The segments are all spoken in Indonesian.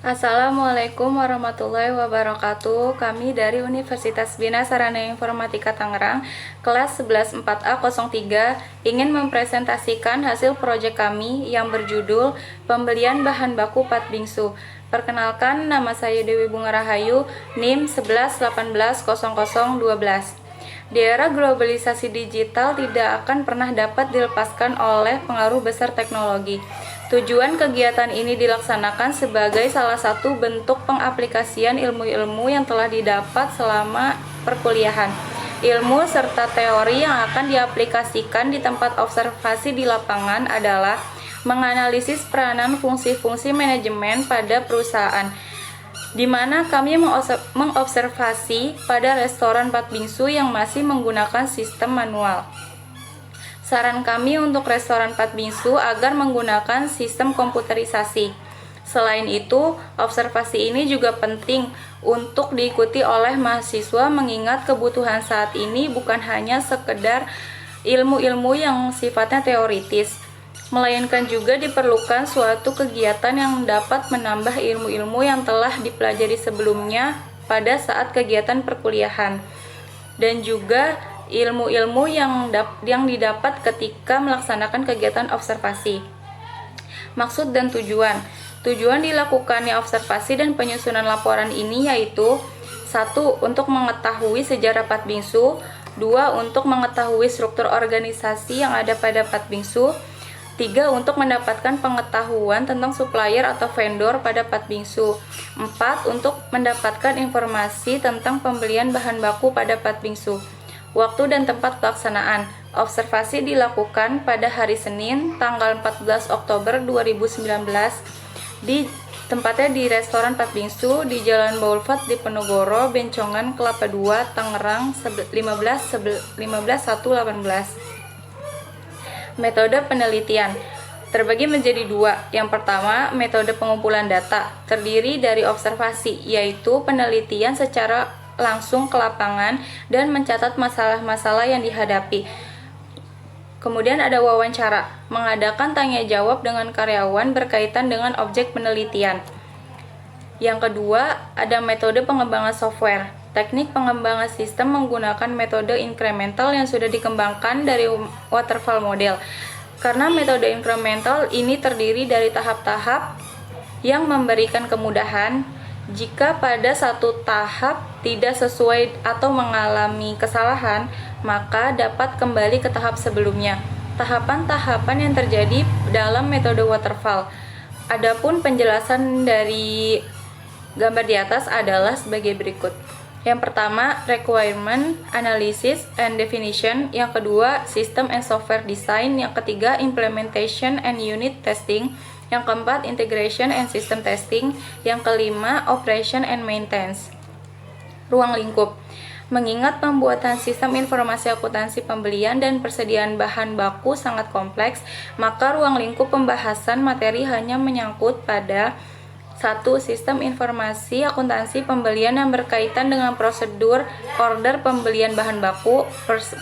Assalamualaikum warahmatullahi wabarakatuh. Kami dari Universitas Bina Sarana Informatika Tangerang, kelas 11 4A03, ingin mempresentasikan hasil proyek kami yang berjudul Pembelian Bahan Baku Patbingsu. Perkenalkan, nama saya Dewi Bunga Rahayu, NIM 11180012. Di era globalisasi digital tidak akan pernah dapat dilepaskan oleh pengaruh besar teknologi. Tujuan kegiatan ini dilaksanakan sebagai salah satu bentuk pengaplikasian ilmu-ilmu yang telah didapat selama perkuliahan. Ilmu serta teori yang akan diaplikasikan di tempat observasi di lapangan adalah menganalisis peranan fungsi-fungsi manajemen pada perusahaan, di mana kami mengobservasi pada restoran Patbingsu yang masih menggunakan sistem manual. Saran kami untuk restoran Patbingsu agar menggunakan sistem komputerisasi. Selain itu, observasi ini juga penting untuk diikuti oleh mahasiswa mengingat kebutuhan saat ini bukan hanya sekedar ilmu-ilmu yang sifatnya teoritis, melainkan juga diperlukan suatu kegiatan yang dapat menambah ilmu-ilmu yang telah dipelajari sebelumnya pada saat kegiatan perkuliahan, dan juga ilmu-ilmu yang didapat ketika melaksanakan kegiatan observasi. Maksud dan tujuan dilakukannya observasi dan penyusunan laporan ini yaitu: 1. Untuk mengetahui sejarah Patbingsu, 2. Untuk mengetahui struktur organisasi yang ada pada Patbingsu, 3. Untuk mendapatkan pengetahuan tentang supplier atau vendor pada Patbingsu, 4. Untuk mendapatkan informasi tentang pembelian bahan baku pada Patbingsu. Waktu dan tempat pelaksanaan. Observasi dilakukan pada hari Senin, tanggal 14 Oktober 2019, tempatnya di restoran Patbingsu di Jalan Boulevard Diponegoro, Bencongan, Kelapa II, Tangerang 15/1/18. Metode penelitian terbagi menjadi dua. Yang pertama, metode pengumpulan data, terdiri dari observasi, yaitu penelitian secara langsung ke lapangan dan mencatat masalah-masalah yang dihadapi. Kemudian ada wawancara, mengadakan tanya jawab dengan karyawan berkaitan dengan objek penelitian. Yang kedua, ada metode pengembangan software. Teknik pengembangan sistem menggunakan metode incremental yang sudah dikembangkan dari waterfall model. Karena metode incremental ini terdiri dari tahap-tahap yang memberikan kemudahan. Jika pada satu tahap tidak sesuai atau mengalami kesalahan, maka dapat kembali ke tahap sebelumnya. Tahapan-tahapan yang terjadi dalam metode waterfall. Adapun penjelasan dari gambar di atas adalah sebagai berikut. Yang pertama, requirement analysis and definition. Yang kedua, system and software design. Yang ketiga, implementation and unit testing. Yang keempat, integration and system testing. Yang kelima, operation and maintenance. Ruang lingkup. Mengingat pembuatan sistem informasi akuntansi pembelian dan persediaan bahan baku sangat kompleks, maka ruang lingkup pembahasan materi hanya menyangkut pada 1. Sistem informasi akuntansi pembelian yang berkaitan dengan prosedur order pembelian bahan baku,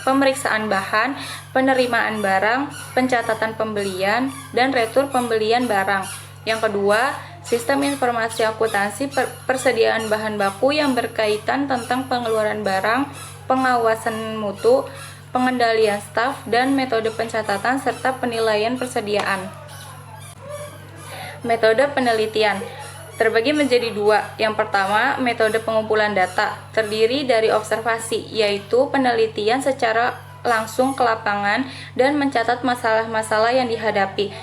pemeriksaan bahan, penerimaan barang, pencatatan pembelian, dan retur pembelian barang. Yang kedua, sistem informasi akuntansi persediaan bahan baku yang berkaitan tentang pengeluaran barang, pengawasan mutu, pengendalian staf, dan metode pencatatan serta penilaian persediaan. Metode penelitian terbagi menjadi dua. Yang pertama, metode pengumpulan data, terdiri dari observasi, yaitu penelitian secara langsung ke lapangan dan mencatat masalah-masalah yang dihadapi.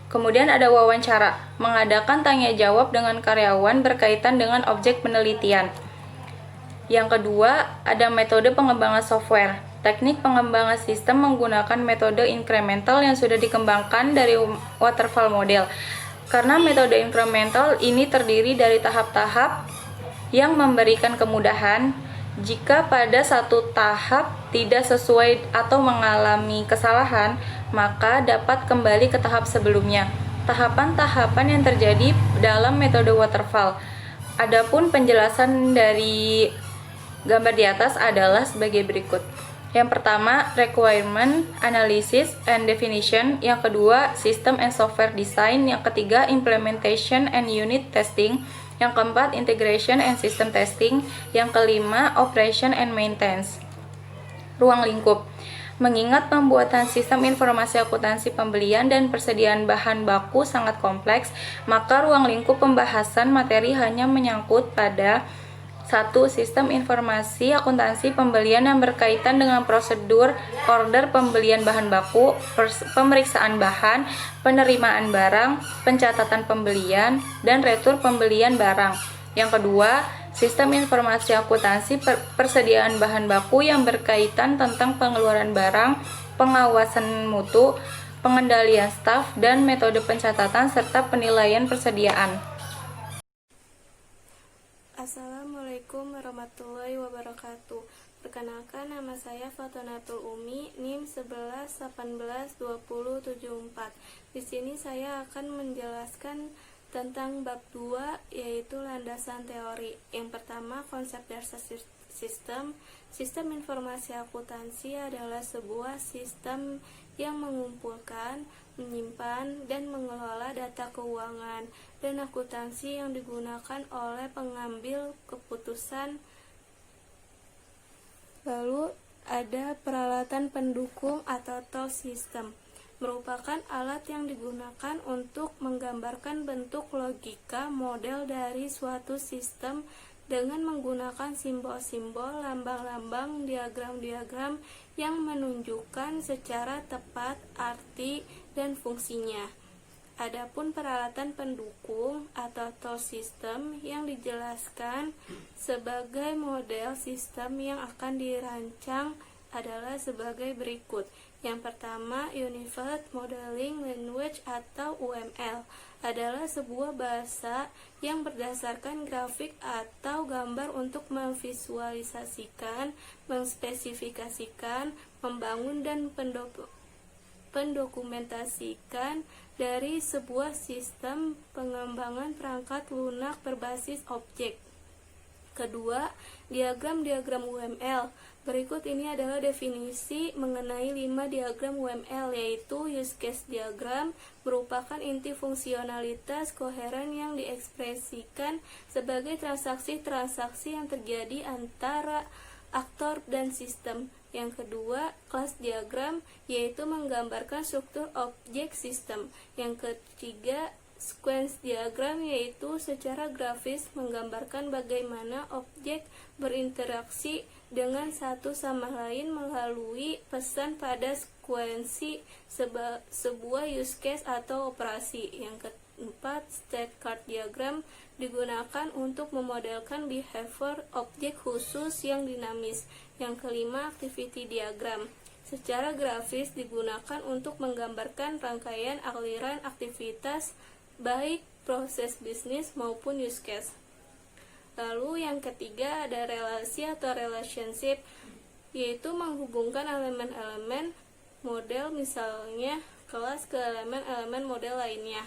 Kemudian ada wawancara, mengadakan tanya jawab dengan karyawan berkaitan dengan objek penelitian. Yang kedua, ada metode pengembangan software. Teknik pengembangan sistem menggunakan metode incremental yang sudah dikembangkan dari waterfall model. Karena metode incremental ini terdiri dari tahap-tahap yang memberikan kemudahan. Jika pada satu tahap tidak sesuai atau mengalami kesalahan, maka dapat kembali ke tahap sebelumnya. Tahapan-tahapan yang terjadi dalam metode waterfall. Adapun penjelasan dari gambar di atas adalah sebagai berikut. Yang pertama, requirement analysis and definition. Yang kedua, system and software design. Yang ketiga, implementation and unit testing. Yang keempat, integration and system testing. Yang kelima, operation and maintenance. Ruang lingkup. Mengingat pembuatan sistem informasi akuntansi pembelian dan persediaan bahan baku sangat kompleks, maka ruang lingkup pembahasan materi hanya menyangkut pada satu, sistem informasi akuntansi pembelian yang berkaitan dengan prosedur order pembelian bahan baku, pemeriksaan bahan, penerimaan barang, pencatatan pembelian, dan retur pembelian barang. Yang kedua, sistem informasi akuntansi persediaan bahan baku yang berkaitan tentang pengeluaran barang, pengawasan mutu, pengendalian staf, dan metode pencatatan serta penilaian persediaan. Assalamualaikum warahmatullahi wabarakatuh. Perkenalkan, nama saya Fatonatul Umi, NIM 11182074. Di sini saya akan menjelaskan tentang bab 2, yaitu landasan teori. Yang pertama, konsep dasar sistem. Sistem informasi akuntansi adalah sebuah sistem yang mengumpulkan, menyimpan, dan mengelola data keuangan dan akuntansi yang digunakan oleh pengambil keputusan. Lalu ada peralatan pendukung atau tool system, merupakan alat yang digunakan untuk menggambarkan bentuk logika model dari suatu sistem dengan menggunakan simbol-simbol, lambang-lambang, diagram-diagram yang menunjukkan secara tepat arti dan fungsinya. Adapun peralatan pendukung atau tool system yang dijelaskan sebagai model sistem yang akan dirancang adalah sebagai berikut. Yang pertama, Unified Modeling Language atau UML adalah sebuah bahasa yang berdasarkan grafik atau gambar untuk memvisualisasikan, mengspesifikasikan, membangun dan pendokumentasikan dari sebuah sistem pengembangan perangkat lunak berbasis objek. Kedua, diagram-diagram UML. Berikut ini adalah definisi mengenai 5 diagram UML, yaitu use case diagram merupakan inti fungsionalitas koheren yang diekspresikan sebagai transaksi-transaksi yang terjadi antara aktor dan sistem. Yang kedua, class diagram, yaitu menggambarkan struktur objek sistem. Yang ketiga, sequence diagram, yaitu secara grafis menggambarkan bagaimana objek berinteraksi dengan satu sama lain melalui pesan pada sekuensi sebuah use case atau operasi. Yang keempat, state card diagram digunakan untuk memodelkan behavior objek khusus yang dinamis. Yang kelima, activity diagram secara grafis digunakan untuk menggambarkan rangkaian aliran aktivitas baik proses bisnis maupun use case. Lalu yang ketiga ada relasi atau relationship, yaitu menghubungkan elemen-elemen model, misalnya kelas ke elemen-elemen model lainnya.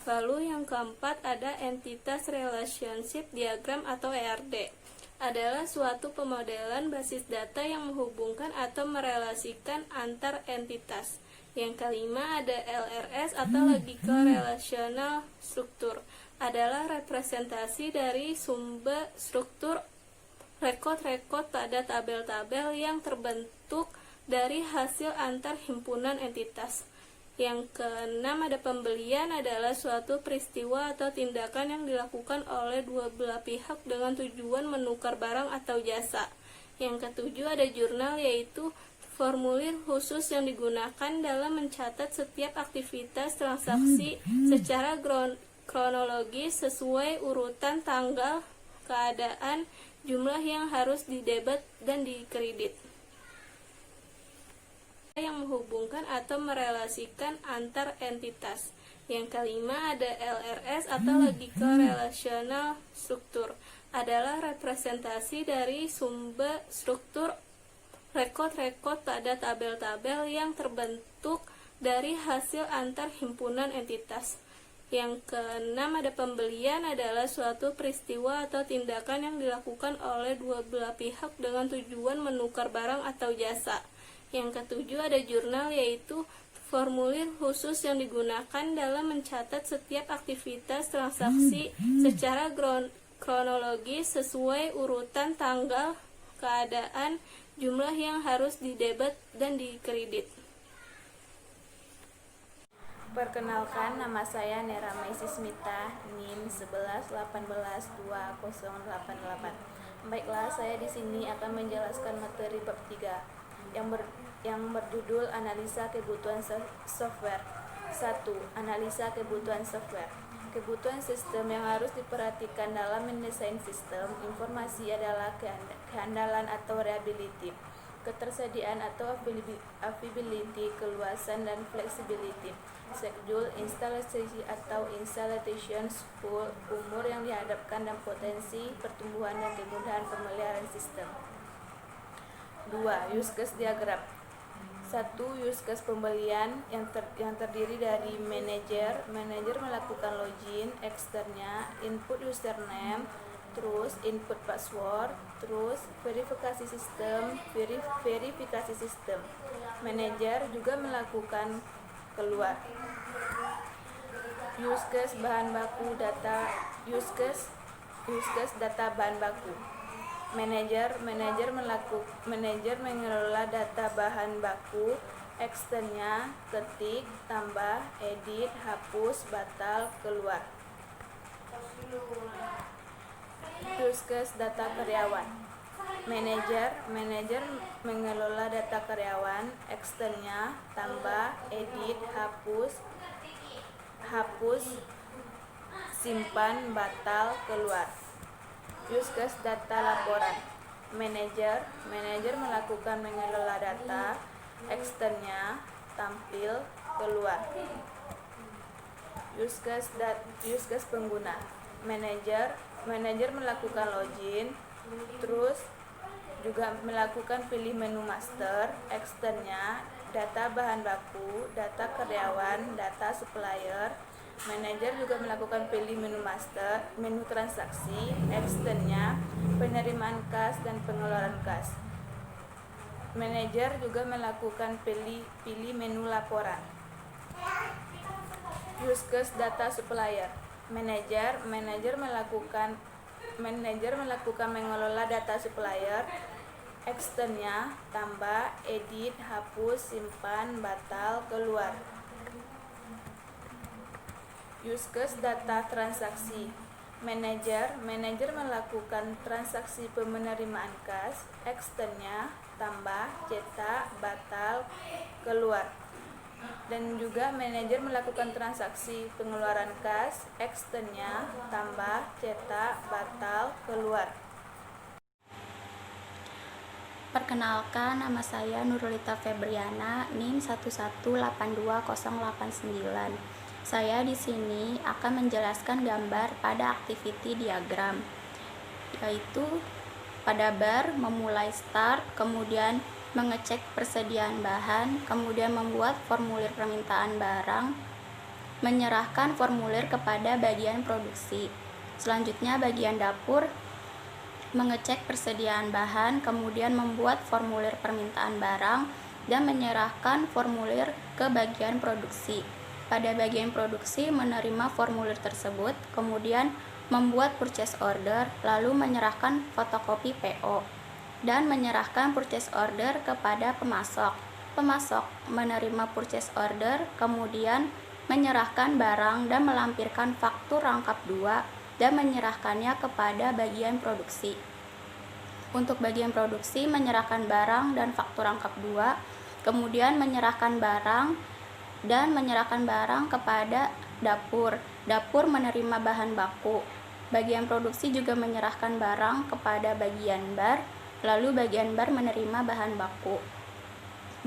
Lalu yang keempat ada entitas relationship diagram atau ERD, adalah suatu pemodelan basis data yang menghubungkan atau merelasikan antar entitas. Yang kelima ada LRS atau Logical Relational Structure, adalah representasi dari sumber struktur rekod-rekod pada tabel-tabel yang terbentuk dari hasil antar himpunan entitas. Yang keenam ada pembelian, adalah suatu peristiwa atau tindakan yang dilakukan oleh dua belah pihak dengan tujuan menukar barang atau jasa. Yang ketujuh ada jurnal, yaitu formulir khusus yang digunakan dalam mencatat setiap aktivitas transaksi secara kronologis sesuai urutan tanggal, keadaan, jumlah yang harus didebet dan dikredit. Yang menghubungkan atau merelasikan antar entitas. Yang kelima ada LRS atau Logical Relational Structure, adalah representasi dari sumber struktur rekod-rekod pada tabel-tabel yang terbentuk dari hasil antar himpunan entitas. Yang keenam, ada pembelian adalah suatu peristiwa atau tindakan yang dilakukan oleh dua belah pihak dengan tujuan menukar barang atau jasa. Yang ketujuh, ada jurnal, yaitu formulir khusus yang digunakan dalam mencatat setiap aktivitas transaksi secara kronologis sesuai urutan tanggal, keadaan, jumlah yang harus didebet dan dikredit. Perkenalkan, nama saya Nera Maisi Smita, NIM 11182088. Baiklah, saya di sini akan menjelaskan materi bab 3 yang berjudul analisa kebutuhan software. 1. Analisa kebutuhan software. Kebutuhan sistem yang harus diperhatikan dalam mendesain sistem informasi adalah kehandalan atau reliability, ketersediaan atau availability, keluasan dan flexibility, schedule, instalasi atau installation, school, umur yang dihadapkan dan potensi pertumbuhan dan kemudahan pemeliharaan sistem. 2. Use case diagram. 1. Use case pembelian yang terdiri dari manajer melakukan login, eksternnya input username, terus input password, terus verifikasi sistem. Manajer juga melakukan keluar. Use case bahan baku data, use case data bahan baku. Manajer mengelola data bahan baku, eksternnya ketik, tambah, edit, hapus, batal, keluar. Use case data karyawan. Manajer mengelola data karyawan, eksternnya tambah, edit, hapus, simpan, batal, keluar. Use case data laporan. Manajer mengelola data, eksternnya tampil, keluar. Use case pengguna. Manajer melakukan login, terus juga melakukan pilih menu master, eksternnya data bahan baku, data karyawan, data supplier. Manajer juga melakukan pilih menu master, menu transaksi, eksternnya penerimaan kas dan pengeluaran kas. Manajer juga melakukan pilih menu laporan. Use case data supplier. Manajer melakukan mengelola data supplier, eksternnya tambah, edit, hapus, simpan, batal, keluar. Use case data transaksi. Manajer melakukan transaksi penerimaan kas, eksternnya tambah, cetak, batal, keluar. Dan juga manajer melakukan transaksi pengeluaran kas, eksternnya tambah, cetak, batal, keluar. Perkenalkan, nama saya Nurulita Febriana, NIM 1182089. Saya di sini akan menjelaskan gambar pada activity diagram, yaitu pada bar memulai start, kemudian mengecek persediaan bahan, kemudian membuat formulir permintaan barang, menyerahkan formulir kepada bagian produksi. Selanjutnya bagian dapur mengecek persediaan bahan, kemudian membuat formulir permintaan barang dan menyerahkan formulir ke bagian produksi. Pada bagian produksi menerima formulir tersebut, kemudian membuat purchase order, lalu menyerahkan fotokopi PO dan menyerahkan purchase order kepada pemasok. Pemasok menerima purchase order, kemudian menyerahkan barang dan melampirkan faktur rangkap 2 dan menyerahkannya kepada bagian produksi. Untuk bagian produksi menyerahkan barang dan faktur rangkap 2, kemudian menyerahkan barang dan menyerahkan barang kepada dapur. Dapur menerima bahan baku. Bagian produksi juga menyerahkan barang kepada bagian bar, lalu bagian bar menerima bahan baku.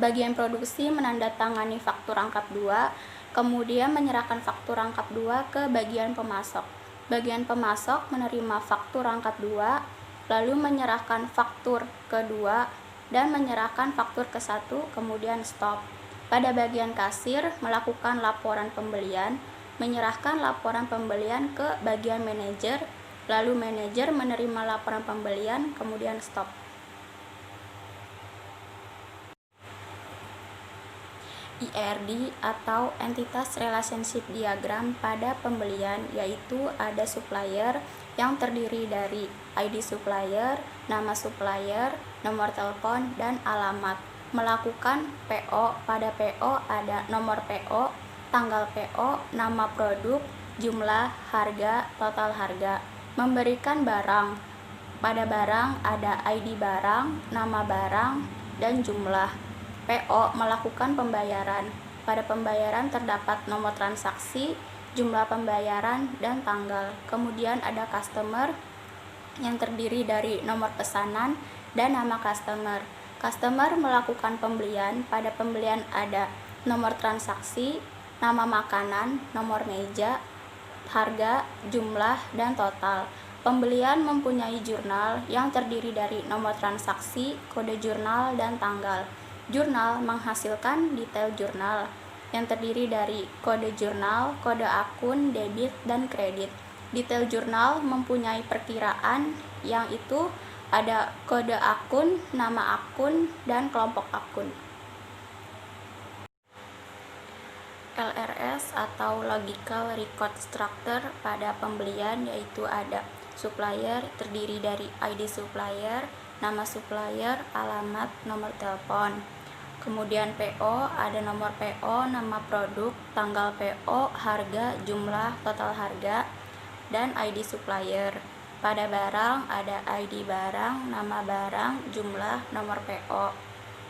Bagian produksi menandatangani faktur rangkap 2, kemudian menyerahkan faktur rangkap 2 ke bagian pemasok. Bagian pemasok menerima faktur rangkap 2, lalu menyerahkan faktur kedua dan menyerahkan faktur ke-1, kemudian stop. Pada bagian kasir melakukan laporan pembelian, menyerahkan laporan pembelian ke bagian manajer, lalu manajer menerima laporan pembelian, kemudian stop. IRD atau Entitas Relationship Diagram pada pembelian, yaitu ada supplier yang terdiri dari ID supplier, nama supplier, nomor telepon, dan alamat. Melakukan PO, pada PO ada nomor PO, tanggal PO, nama produk, jumlah, harga, total harga. Memberikan barang, pada barang ada ID barang, nama barang, dan jumlah. PO melakukan pembayaran, pada pembayaran terdapat nomor transaksi, jumlah pembayaran, dan tanggal. Kemudian ada customer yang terdiri dari nomor pesanan dan nama customer. Customer melakukan pembelian, pada pembelian ada nomor transaksi, nama makanan, nomor meja, harga, jumlah, dan total. Pembelian mempunyai jurnal yang terdiri dari nomor transaksi, kode jurnal, dan tanggal. Jurnal menghasilkan detail jurnal yang terdiri dari kode jurnal, kode akun, debit, dan kredit. Detail jurnal mempunyai perkiraan yang itu ada kode akun, nama akun, dan kelompok akun. LRS atau Logical Record Structure pada pembelian, yaitu ada supplier terdiri dari ID supplier, nama supplier, alamat, nomor telepon. Kemudian PO ada nomor PO, nama produk, tanggal PO, harga, jumlah, total harga, dan ID supplier. Pada barang ada ID barang, nama barang, jumlah, nomor PO.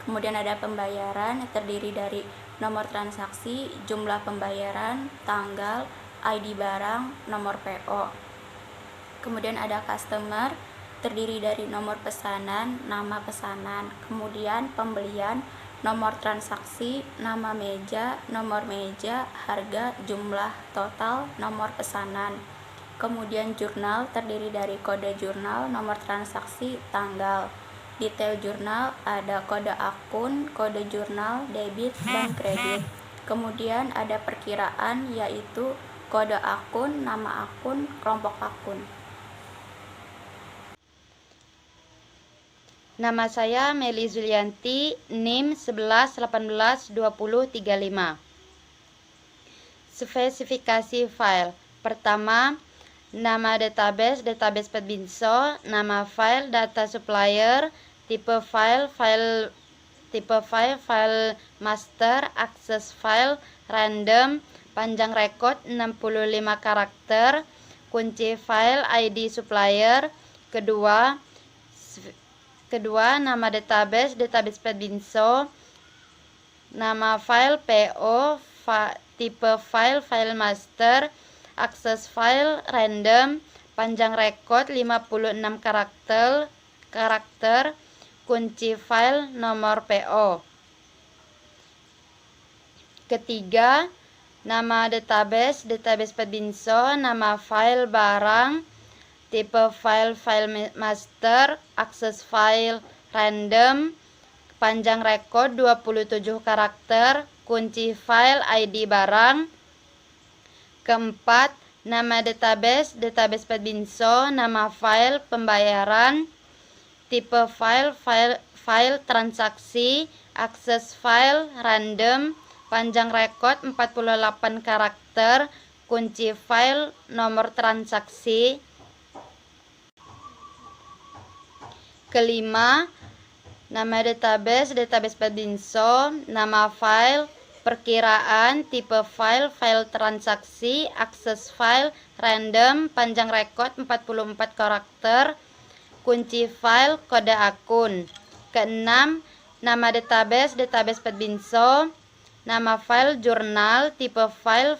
Kemudian ada pembayaran yang terdiri dari nomor transaksi, jumlah pembayaran, tanggal, ID barang, nomor PO. Kemudian ada customer terdiri dari nomor pesanan, nama pesanan. Kemudian pembelian, nomor transaksi, nama meja, nomor meja, harga, jumlah, total, nomor pesanan. Kemudian jurnal terdiri dari kode jurnal, nomor transaksi, tanggal. Detail jurnal ada kode akun, kode jurnal, debit, dan kredit. Kemudian ada perkiraan, yaitu kode akun, nama akun, kelompok akun. Nama saya Meli Zulianti, NIM 11182035. Spesifikasi file. Pertama, nama database Petbinso, nama file data supplier, tipe file file master, akses file random, panjang rekod 65 karakter, kunci file ID supplier. Kedua, nama database Petbinso, nama file PO, tipe file master, akses file random, panjang rekod 56 karakter, kunci file nomor PO. Ketiga, nama database Petbinso, nama file barang, tipe file master, akses file random, panjang rekod 27 karakter, kunci file ID barang. Keempat, nama database Petbinso, nama file pembayaran, tipe file transaksi, akses file random, panjang rekod 48 karakter, kunci file nomor transaksi. Kelima, nama database Petbinso, nama file, perkiraan, tipe file transaksi, akses file random, panjang rekod 44 karakter, kunci file, kode akun. Keenam, nama database Petbinso, nama file jurnal, tipe file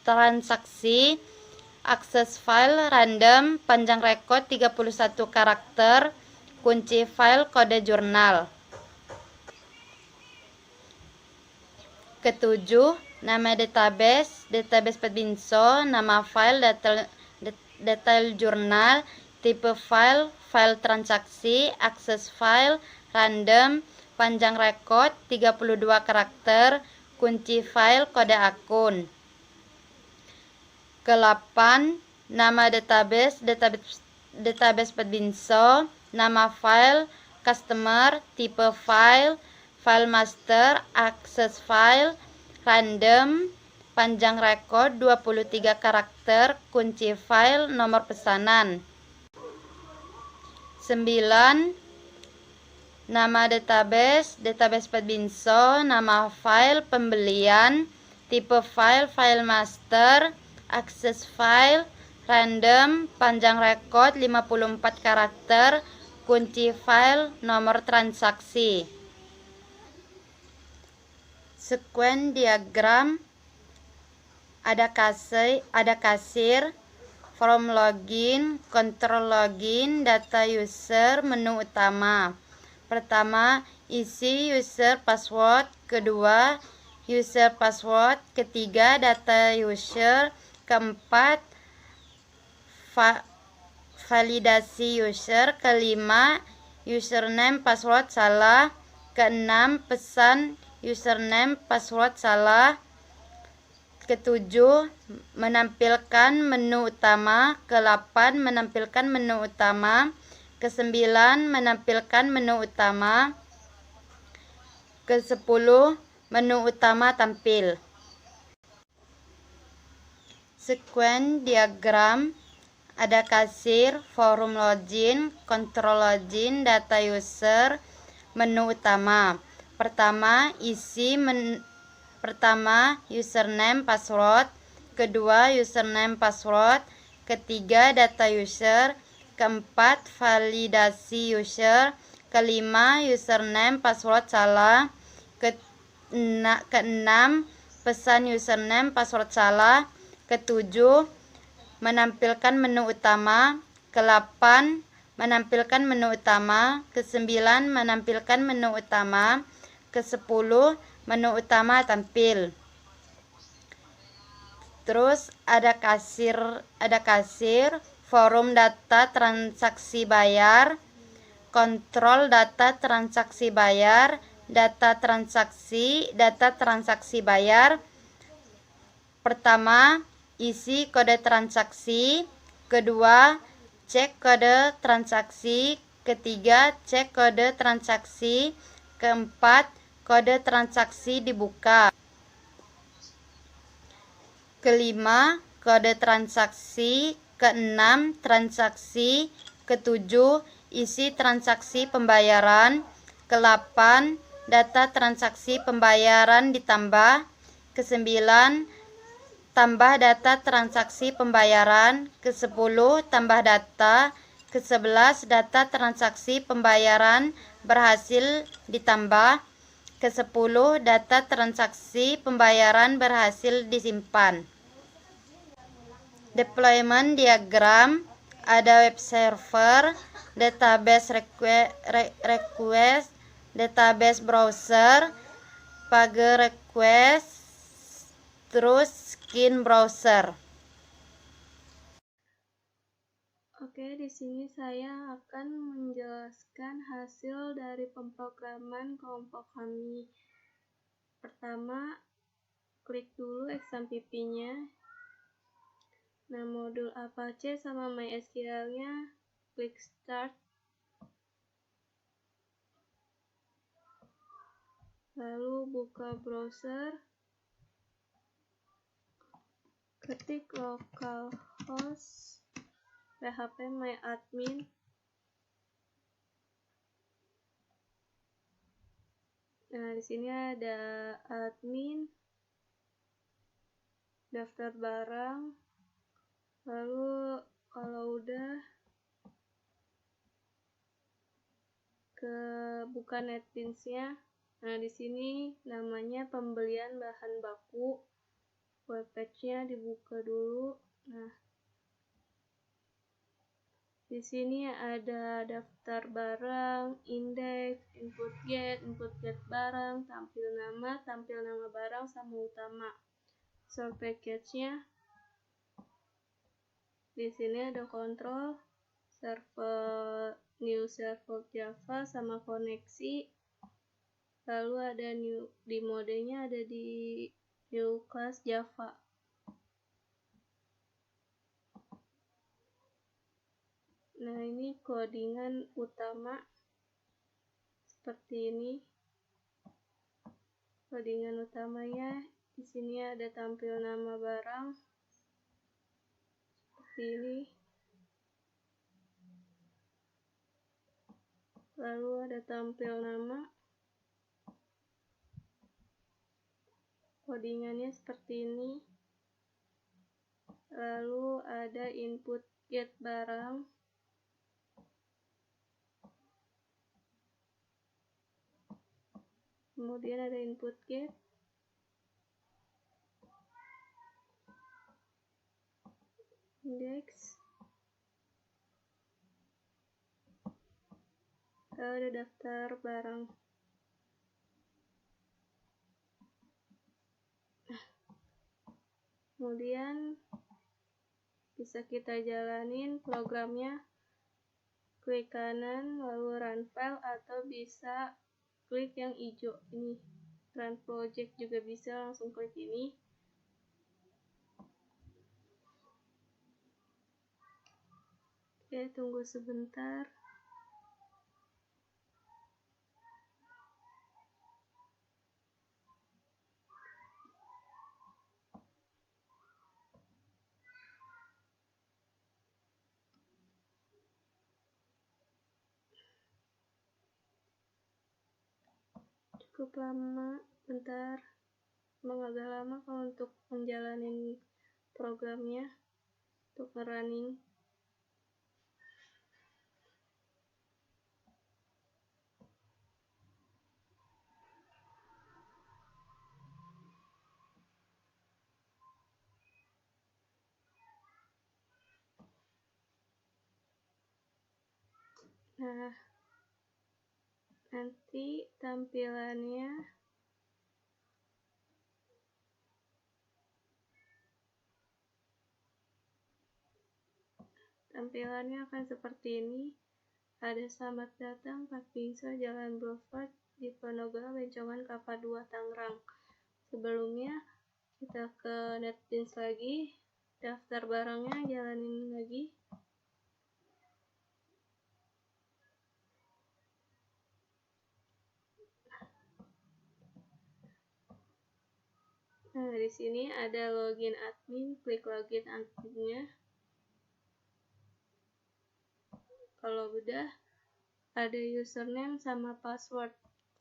transaksi, akses file random, panjang rekod 31 karakter, kunci file, kode jurnal. Ketujuh, nama database Petbinso, nama file detail jurnal, tipe file transaksi, akses file random, panjang rekod 32 karakter, kunci file, kode akun. Ke-8, nama database Petbinso, nama file, customer, tipe file, file master, access file, random, panjang record 23 karakter, kunci file, nomor pesanan. 9. Nama database Petbinso, nama file, pembelian, tipe file, file master, access file, random, panjang record 54 karakter, kunci file, nomor transaksi. Sequence diagram, ada kasir, form login, control login, data user, menu utama. Pertama, isi user password. Kedua, user password. Ketiga, data user. Keempat, validasi user. Kelima, username password salah. Keenam, pesan username password salah. Ketujuh, menampilkan menu utama. Ke-8, menampilkan menu utama. Ke-9, menampilkan menu utama. Ke-10, menu utama tampil. Sequence diagram, ada kasir, forum login, control login, data user, menu utama. Pertama, username password. Kedua, username password. Ketiga, data user. Keempat, validasi user. Kelima, username password salah. Keenam, pesan username password salah. Ketujuh, menampilkan menu utama. Ke-8, menampilkan menu utama. Ke-9, menampilkan menu utama. Ke-10, menu utama tampil. Terus ada kasir, forum data transaksi bayar, kontrol data transaksi bayar, data transaksi bayar. Pertama, isi kode transaksi. Kedua, cek kode transaksi. Ketiga, cek kode transaksi. Keempat, kode transaksi dibuka. Kelima, kode transaksi. Keenam, transaksi. Ketujuh, isi transaksi pembayaran. Ke-8, data transaksi pembayaran ditambah. Ke-9, tambah data transaksi pembayaran. Ke-10, tambah data. Ke-11, data transaksi pembayaran berhasil ditambah. Ke-10, data transaksi pembayaran berhasil disimpan. Deployment diagram, ada web server, database request, database browser, page request, terus skin browser. Oke, di sini saya akan menjelaskan hasil dari pemrograman kelompok kami. Pertama, klik dulu XAMPP-nya. Nah, modul Apache sama MySQL-nya, klik Start. Lalu buka browser, ketik localhost phpMyAdmin. Nah, di sini ada admin, daftar barang. Lalu kalau udah buka NetBeans-nya. Nah, di sini namanya pembelian bahan baku. Web page-nya dibuka dulu. Nah, di sini ada daftar barang, indeks, input get barang, tampil nama barang sama utama. Source package-nya. Di sini ada kontrol, server, new server Java sama koneksi. Lalu ada di modenya ada di new class Java. Nah, ini codingan utama seperti ini. Codingan utamanya di sini ada tampil nama barang seperti ini. Lalu ada tampil nama. Codingannya seperti ini. Lalu ada input get barang. Kemudian ada input get. Index. Lalu ada daftar barang. Kemudian bisa kita jalanin programnya, klik kanan lalu run file, atau bisa klik yang hijau ini, run project juga bisa, langsung klik ini. Oke, tunggu sebentar. Cukup lama, bentar, emang agak lama kalau untuk menjalani programnya, untuk running. Nah, nanti tampilannya akan seperti ini. Ada selamat datang Pak Bingso, Jalan Boulevard, Diponegoro, Bencongan, Kapal 2, Tangerang. Sebelumnya kita ke NetBeans lagi, daftar barangnya jalanin lagi. Nah, di sini ada login admin, klik login adminnya. Kalau udah ada username sama password,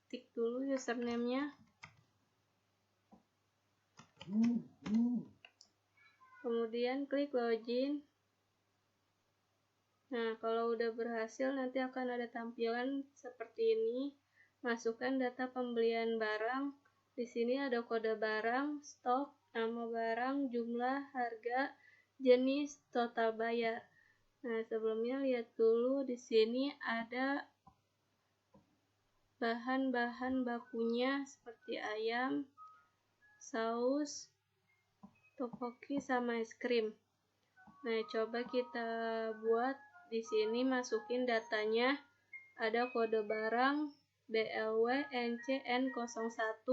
ketik dulu username-nya. Kemudian klik login. Nah, kalau udah berhasil nanti akan ada tampilan seperti ini. Masukkan data pembelian barang. Di sini ada kode barang, stok, nama barang, jumlah, harga, jenis, total bayar. Nah, sebelumnya lihat dulu di sini ada bahan-bahan bakunya seperti ayam, saus, topoki, sama es krim. Nah, coba kita buat di sini, masukin datanya. Ada kode barang BLW NCN01.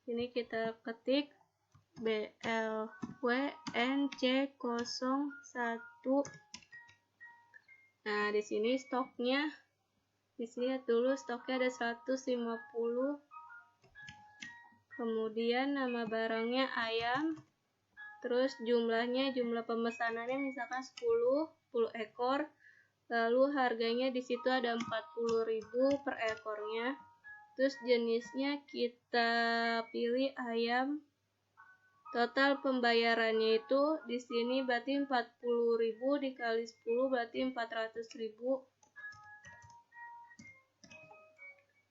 Ini kita ketik BLW NC01. Nah, di sini stoknya, di sini lihat dulu stoknya ada 150. Kemudian nama barangnya ayam. Terus jumlah pemesanannya misalkan 10 ekor. Lalu harganya di situ ada 40.000 per ekornya. Terus jenisnya kita pilih ayam. Total pembayarannya itu di sini berarti 40.000 dikali 10 berarti 400.000.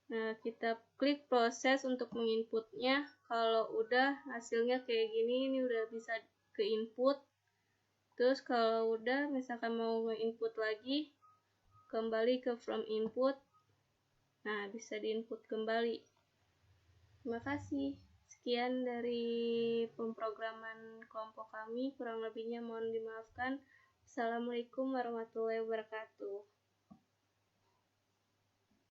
Nah, kita klik proses untuk menginputnya. Kalau udah hasilnya kayak gini, ini udah bisa ke input. Terus kalau udah misalkan mau nge-input lagi, kembali ke from input. Nah, bisa di-input kembali. Terima kasih. Sekian dari pemrograman kelompok kami, kurang lebihnya mohon dimaafkan. Assalamualaikum warahmatullahi wabarakatuh.